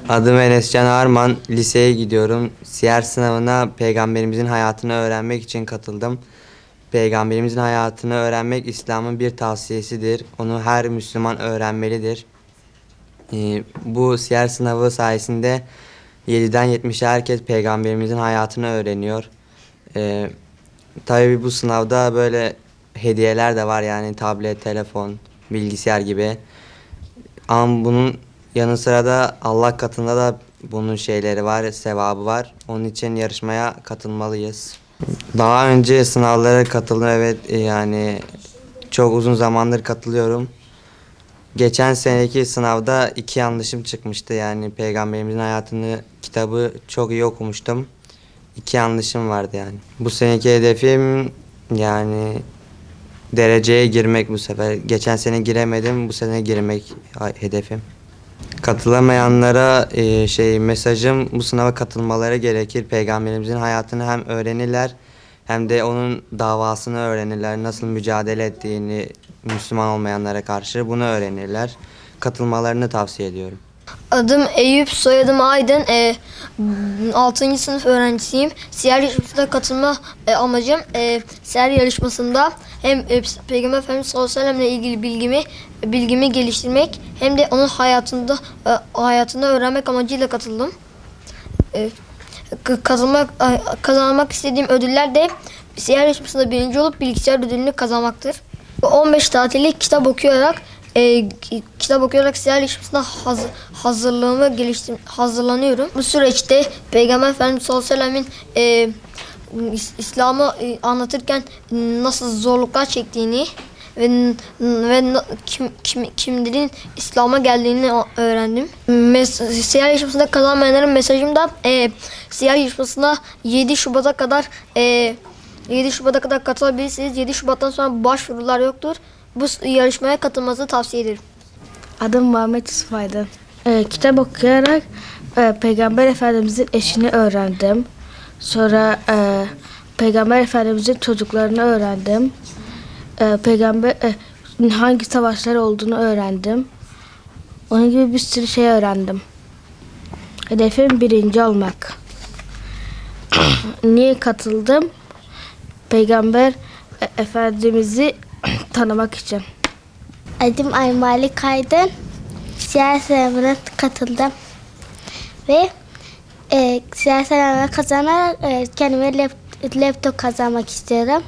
Adım Enescan Arman, liseye gidiyorum. Siyer sınavına Peygamberimizin hayatını öğrenmek için katıldım. Peygamberimizin hayatını öğrenmek İslam'ın bir tavsiyesidir. Onu her Müslüman öğrenmelidir. Bu siyer sınavı sayesinde 7'den 70'e herkes Peygamberimizin hayatını öğreniyor. Tabii bu sınavda böyle hediyeler de var, yani tablet, telefon, bilgisayar gibi. Ama bunun yanı sıra da Allah katında da bunun şeyleri var, sevabı var. Onun için yarışmaya katılmalıyız. Daha önce sınavlara katıldım, evet, yani çok uzun zamandır katılıyorum. Geçen seneki sınavda 2 yanlışım çıkmıştı, yani Peygamberimizin hayatını kitabı çok iyi okumuştum. 2 yanlışım vardı yani. Bu seneki hedefim yani dereceye girmek bu sefer. Geçen sene giremedim, bu sene girmek hedefim. Katılamayanlara mesajım, bu sınava katılmaları gerekir. Peygamberimizin hayatını hem öğrenirler hem de onun davasını öğrenirler. Nasıl mücadele ettiğini Müslüman olmayanlara karşı bunu öğrenirler. Katılmalarını tavsiye ediyorum. Adım Eyüp, soyadım Aydın. 6. sınıf öğrencisiyim. Siyer yarışmasına katılma amacım siyer yarışmasında hem Peygamber Efendimiz sallallahu aleyhi ve sellem'le ilgili bilgimi geliştirmek hem de onun hayatında öğrenmek amacıyla katıldım. Kazanmak istediğim ödüller de siyer yarışmasında birinci olup bilgisayar ödülünü kazanmaktır. 15 tatillik kitap okuyarak siyer yarışmasına hazırlanıyorum. Bu süreçte Peygamber Efendimiz sallallahu aleyhi ve sellem'in İslam'ı anlatırken nasıl zorluklar çektiğini ve kimlerin İslam'a geldiğini öğrendim. Siyer yarışmasında kazanmayanların mesajım da siyer yarışmasına 7 Şubat'a kadar katılabilirsiniz. 7 Şubat'tan sonra başvurular yoktur. Bu yarışmaya katılmanızı tavsiye ederim. Adım Muhammed Yusuf Aydın. Kitap okuyarak Peygamber Efendimizin eşini öğrendim. Sonra Peygamber Efendimizin çocuklarını öğrendim. Peygamber hangi savaşlar olduğunu öğrendim. Onun gibi bir sürü şey öğrendim. Hedefim birinci olmak. Niye katıldım? Peygamber Efendimiz'i tanımak için. Adım Aymalik Aydın. Siyer sınavına katıldım. Ve siyer sınavına kazanarak kendime laptop kazanmak istiyorum.